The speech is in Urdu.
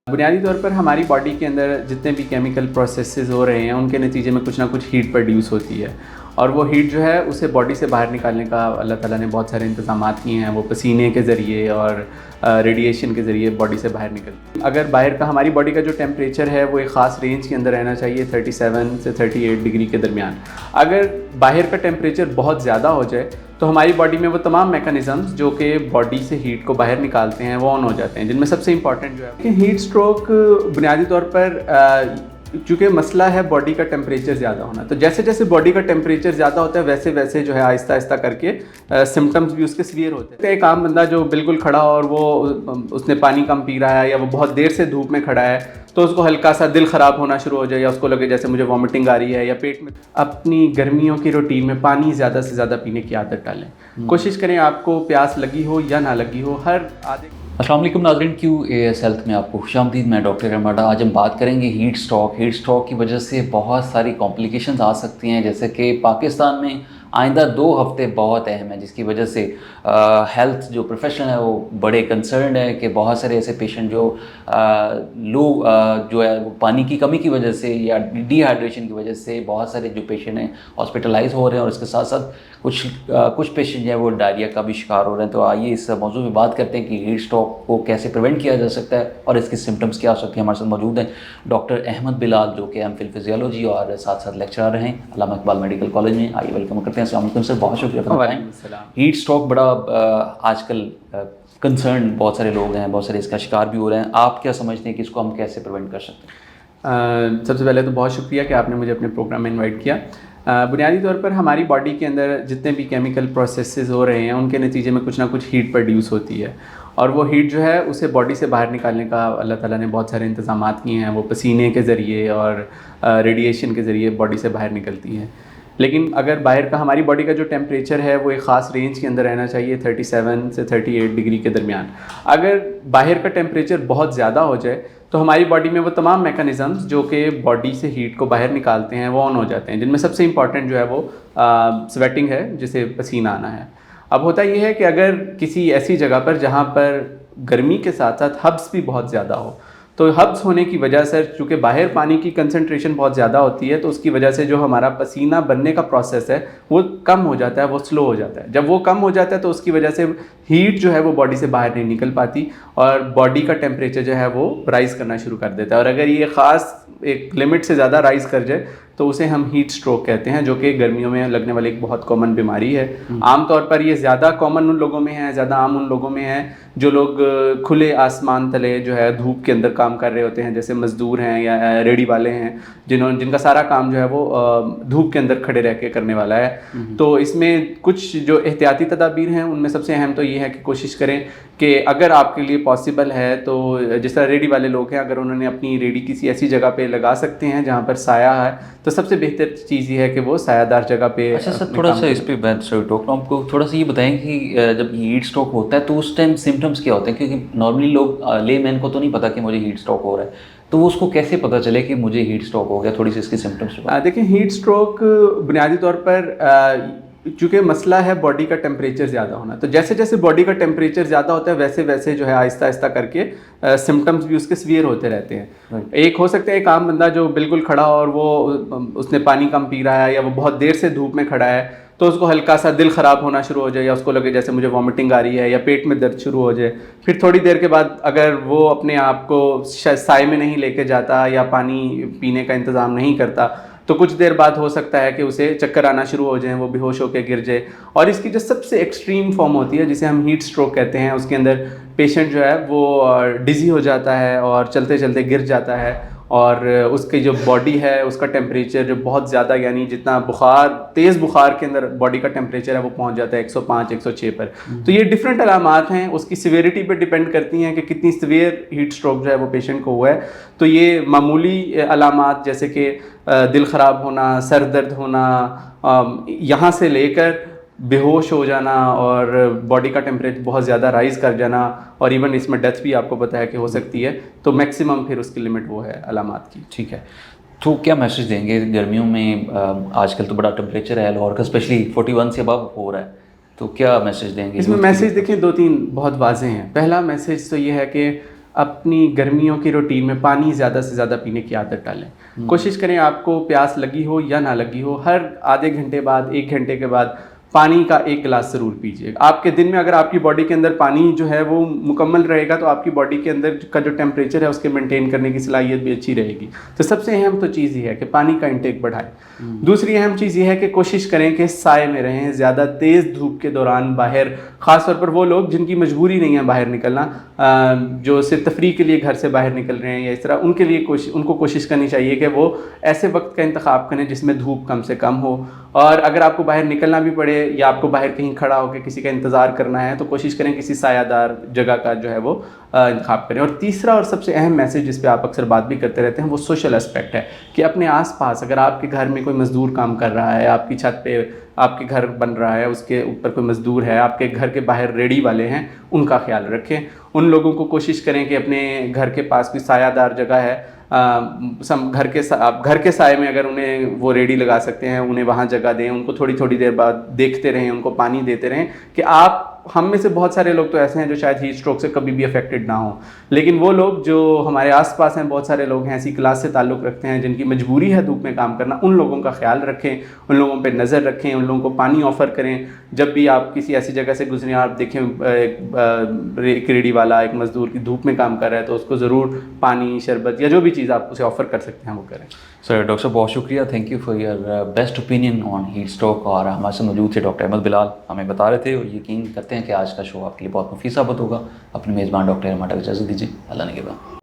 بنیادی طور پر ہماری باڈی کے اندر جتنے بھی کیمیکل پروسیسز ہو رہے ہیں ان کے نتیجے میں کچھ نہ کچھ ہیٹ پروڈیوس ہوتی ہے، اور وہ ہیٹ جو ہے اسے باڈی سے باہر نکالنے کا اللہ تعالیٰ نے بہت سارے انتظامات کیے ہیں. وہ پسینے کے ذریعے اور ریڈیشن کے ذریعے باڈی سے باہر نکلتی ہے. اگر باہر کا ہماری باڈی کا جو ٹیمپریچر ہے وہ ایک خاص رینج کے اندر رہنا چاہیے 37 سے 38 ڈگری کے درمیان. اگر باہر کا ٹیمپریچر بہت زیادہ ہو جائے تو ہماری باڈی میں وہ تمام میکانزمز جو کہ باڈی سے ہیٹ کو باہر نکالتے ہیں وہ آن ہو جاتے ہیں، جن میں سب سے امپورٹنٹ جو ہے کہ ہیٹ اسٹروک بنیادی طور پر چونکہ مسئلہ ہے باڈی کا ٹیمپریچر زیادہ ہونا، تو جیسے جیسے باڈی کا ٹیمپریچر زیادہ ہوتا ہے ویسے ویسے جو ہے آہستہ آہستہ کر کے سمٹمز بھی اس کے سیویئر ہوتے ہیں. ایک عام بندہ جو بالکل کھڑا اور وہ اس نے پانی کم پی رہا ہے یا وہ بہت دیر سے دھوپ میں کھڑا ہے تو اس کو ہلکا سا دل خراب ہونا شروع ہو جائے یا اس کو لگے جیسے مجھے وامٹنگ آ رہی ہے یا پیٹ میں. اپنی گرمیوں کی روٹین میں پانی زیادہ سے زیادہ پینے کی عادت ڈالیں. کوشش کریں آپ کو پیاس لگی ہو یا نہ لگی ہو ہر آدھے. السلام علیکم ناظرین، QAS ہیلتھ میں آپ کو خوش آمدید. میں ڈاکٹر احمد. آج ہم بات کریں گے ہیٹ اسٹروک کی وجہ سے بہت ساری کمپلیکیشنز آ سکتی ہیں، جیسے کہ پاکستان میں آئندہ 2 ہفتے بہت اہم ہیں، جس کی وجہ سے ہیلتھ جو پروفیشن ہے وہ بڑے کنسرنڈ ہے کہ بہت سارے ایسے پیشنٹ جو لو جو ہے وہ پانی کی کمی کی وجہ سے یا ڈی ہائیڈریشن کی وجہ سے بہت سارے جو پیشنٹ ہیں ہاسپٹلائز ہو رہے ہیں، اور اس کے ساتھ ساتھ کچھ پیشنٹ جو ہیں وہ ڈائریا کا بھی شکار ہو رہے ہیں. تو آئیے اس موضوع میں بات کرتے ہیں کہ ہیٹ اسٹروک کو کیسے پریونٹ کیا جا سکتا ہے اور اس کے سمٹمز کیا ہو سکتے ہیں. ہمارے ساتھ موجود ہیں ڈاکٹر احمد بلال، جو کہ MPhil فزیولوجی اور ساتھ ساتھ لیکچرر ہیں علامہ اقبال میڈیکل کالج میں. آئیے ویلکم کرتے ہیں. السلام علیکم سر، بہت شکریہ. ہیٹ اسٹروک بڑا آج کل کنسرن بہت سارے لوگ ہیں، بہت سارے اس کا شکار بھی ہو رہے ہیں. آپ کیا سمجھتے ہیں کہ اس کو ہم کیسے پریونٹ کر سکتے ہیں؟ سب سے پہلے تو بہت شکریہ کہ آپ نے مجھے اپنے پروگرام میں انوائٹ کیا. بنیادی طور پر ہماری باڈی کے اندر جتنے بھی کیمیکل پروسیسز ہو رہے ہیں ان کے نتیجے میں کچھ نہ کچھ ہیٹ پروڈیوس ہوتی ہے، اور وہ ہیٹ جو ہے اسے باڈی سے باہر نکالنے کا اللہ تعالیٰ نے بہت سارے انتظامات کیے ہیں. وہ پسینے کے ذریعے اور ریڈیشن کے ذریعے باڈی سے باہر نکلتی ہے. لیکن اگر باہر کا ہماری باڈی کا جو ٹیمپریچر ہے وہ ایک خاص رینج کے اندر رہنا چاہیے 37 سے 38 ڈگری کے درمیان. اگر باہر کا ٹیمپریچر بہت زیادہ ہو جائے تو ہماری باڈی میں وہ تمام میکانزمز جو کہ باڈی سے ہیٹ کو باہر نکالتے ہیں وہ آن ہو جاتے ہیں، جن میں سب سے امپورٹنٹ جو ہے وہ سویٹنگ ہے، جسے پسینہ آنا ہے. اب ہوتا یہ ہے کہ اگر کسی ایسی جگہ پر جہاں پر گرمی کے ساتھ ساتھ ہبس بھی بہت زیادہ ہو، تو ہبس ہونے کی وجہ سے چونکہ باہر پانی کی کنسنٹریشن بہت زیادہ ہوتی ہے تو اس کی وجہ سے جو ہمارا پسینہ بننے کا پروسیس ہے وہ کم ہو جاتا ہے، وہ سلو ہو جاتا ہے. جب وہ کم ہو جاتا ہے تو اس کی وجہ سے ہیٹ جو ہے وہ باڈی سے باہر نہیں نکل پاتی اور باڈی کا ٹیمپریچر جو ہے وہ رائز کرنا شروع کر دیتا ہے. اور اگر یہ خاص ایک لمٹ سے زیادہ رائز کر جائے تو اسے ہم ہیٹ اسٹروک کہتے ہیں، جو کہ گرمیوں میں لگنے والی ایک بہت کامن بیماری ہے. عام طور پر یہ زیادہ کامن ان لوگوں میں ہے، زیادہ عام ان لوگوں میں ہے جو لوگ کھلے آسمان تلے جو ہے دھوپ کے اندر کام کر رہے ہوتے ہیں، جیسے مزدور ہیں یا ریڑھی والے ہیں جن کا سارا کام جو ہے وہ دھوپ کے اندر کھڑے رہ کے کرنے والا ہے. تو اس میں کچھ جو احتیاطی تدابیر ہیں ان میں سب سے اہم تو یہ ہے کہ کوشش کریں کہ اگر آپ کے لیے پاسبل ہے تو جس طرح ریڑھی والے لوگ ہیں اگر انہوں نے اپنی ریڑھی کسی ایسی جگہ پہ لگا سکتے ہیں جہاں پر سایہ ہے تو سب سے بہتر چیز یہ ہے کہ وہ سایہ دار جگہ پہ. اچھا سر، تھوڑا سا اس پہ ڈاکٹر آپ کو تھوڑا سا یہ بتائیں کہ جب ہیٹ اسٹروک ہوتا ہے تو اس ٹائم سمٹمس کیا ہوتے ہیں؟ کیونکہ نارملی لوگ لے مین کو تو نہیں پتا کہ مجھے ہیٹ اسٹروک ہو رہا ہے، تو وہ اس کو کیسے پتہ چلے کہ مجھے ہیٹ اسٹروک ہو گیا؟ تھوڑی سی اس کی سمٹمس. دیکھیں، ہیٹ اسٹروک بنیادی طور پر چونکہ مسئلہ ہے باڈی کا ٹیمپریچر زیادہ ہونا، تو جیسے جیسے باڈی کا ٹیمپریچر زیادہ ہوتا ہے ویسے ویسے جو ہے آہستہ آہستہ کر کے سمٹمز بھی اس کے سیویئر ہوتے رہتے ہیں. ایک ہو سکتا ہے ایک عام بندہ جو بالکل کھڑا اور وہ اس نے پانی کم پی رہا ہے یا وہ بہت دیر سے دھوپ میں کھڑا ہے تو اس کو ہلکا سا دل خراب ہونا شروع ہو جائے یا اس کو لگے جیسے مجھے وامٹنگ آ رہی ہے یا پیٹ میں درد شروع ہو جائے. پھر تھوڑی دیر کے بعد اگر وہ اپنے آپ کو سائے میں نہیں لے کے جاتا یا پانی پینے کا انتظام نہیں کرتا تو کچھ دیر بعد ہو سکتا ہے کہ اسے چکر آنا شروع ہو جائیں، وہ بے ہوش ہو کے گر جائے. اور اس کی جو سب سے ایکسٹریم فارم ہوتی ہے جسے ہم ہیٹ اسٹروک کہتے ہیں، اس کے اندر پیشنٹ جو ہے وہ ڈزی ہو جاتا ہے اور چلتے چلتے گر جاتا ہے، اور اس کی جو باڈی ہے اس کا ٹیمپریچر جو بہت زیادہ، یعنی جتنا بخار، تیز بخار کے اندر باڈی کا ٹیمپریچر ہے وہ پہنچ جاتا ہے 105 106 پر. تو یہ ڈفرینٹ علامات ہیں، اس کی سیویرٹی پہ ڈیپینڈ کرتی ہیں کہ کتنی سیویئر ہیٹ اسٹروک جو ہے وہ پیشنٹ کو ہوا ہے. تو یہ معمولی علامات جیسے کہ دل خراب ہونا، سر درد ہونا، یہاں سے لے کر بے ہوش ہو جانا اور باڈی کا ٹیمپریچر بہت زیادہ رائز کر جانا، اور ایون اس میں ڈیتھ بھی آپ کو پتہ ہے کہ ہو سکتی ہے. تو میکسیمم پھر اس کی لمٹ وہ ہے علامات کی. ٹھیک ہے، تو کیا میسج دیں گے گرمیوں میں؟ آج کل تو بڑا ٹیمپریچر ہے لاہور کا، اسپیشلی 41 سے ابو ہو رہا ہے، تو کیا میسج دیں گے؟ اس میں میسج دیکھیں 2-3 بہت واضح ہیں. پہلا میسج تو یہ ہے کہ اپنی گرمیوں کی روٹین میں پانی زیادہ سے زیادہ پینے کی عادت ڈالیں. کوشش کریں آپ کو پیاس لگی ہو یا نہ لگی ہو، ہر آدھے گھنٹے بعد 1 گھنٹے کے بعد پانی کا 1 گلاس ضرور پیجیے. آپ کے دن میں اگر آپ کی باڈی کے اندر پانی جو ہے وہ مکمل رہے گا تو آپ کی باڈی کے اندر کا جو ٹیمپریچر ہے اس کے مینٹین کرنے کی صلاحیت بھی اچھی رہے گی. تو سب سے اہم تو چیز یہ ہے کہ پانی کا انٹیک بڑھائیں. دوسری اہم چیز یہ ہے کہ کوشش کریں کہ سائے میں رہیں. زیادہ تیز دھوپ کے دوران باہر، خاص طور پر وہ لوگ جن کی مجبوری نہیں ہے باہر نکلنا، جو صرف تفریح کے لیے گھر سے باہر نکل رہے ہیں یا اس طرح، ان کے لیے ان کو کوشش کرنی چاہیے کہ وہ ایسے وقت کا انتخاب کریں جس میں دھوپ کم سے کم ہو. اور اگر آپ کو باہر نکلنا بھی پڑے یا آپ کو باہر کہیں کھڑا ہو کے کسی کا انتظار کرنا ہے تو کوشش کریں کسی سایہ دار جگہ کا جو ہے وہ انتخاب کریں. اور تیسرا اور سب سے اہم میسیج جس پہ آپ اکثر بات بھی کرتے رہتے ہیں وہ سوشل اسپیکٹ ہے کہ اپنے آس پاس اگر آپ کے گھر میں کوئی مزدور کام کر رہا ہے، آپ کی چھت پہ آپ کے گھر بن رہا ہے اس کے اوپر کوئی مزدور ہے، آپ کے گھر کے باہر ریڑھی والے ہیں، ان کا خیال رکھیں. ان لوگوں کو کوشش کریں کہ اپنے گھر کے پاس کوئی سایہ دار جگہ ہے، گھر کے سائے میں اگر انہیں وہ ریڑھی لگا سکتے ہیں انہیں وہاں جگہ دیں. ان کو تھوڑی تھوڑی دیر بعد دیکھتے رہیں، ان کو پانی دیتے رہیں. کہ آپ ہم میں سے بہت سارے لوگ تو ایسے ہیں جو شاید ہیٹ اسٹروک سے کبھی بھی افیکٹڈ نہ ہوں، لیکن وہ لوگ جو ہمارے آس پاس ہیں، بہت سارے لوگ ہیں ایسی کلاس سے تعلق رکھتے ہیں جن کی مجبوری ہے دھوپ میں کام کرنا، ان لوگوں کا خیال رکھیں، ان لوگوں پہ نظر رکھیں، ان لوگوں کو پانی آفر کریں. جب بھی آپ کسی ایسی جگہ سے گزریں، آپ دیکھیں ایک ریڑھی والا، ایک مزدور کی دھوپ میں کام کر رہا ہے تو اس کو ضرور پانی، شربت یا جو بھی چیز آپ اسے آفر کر سکتے ہیں وہ کریں. سر ڈاکٹر صاحب بہت شکریہ، thank you for your best opinion on heat stroke. اور ہمارے ساتھ موجود تھے ڈاکٹر احمد بلال، ہمیں بتا رہے تھے اور یقین کرتے ہیں کہ آج کا شو آپ کے لیے بہت مفید ثابت ہوگا. اپنے میزبان ڈاکٹر رماٹا کو اجازت دیجیے. اللہ نگہبان.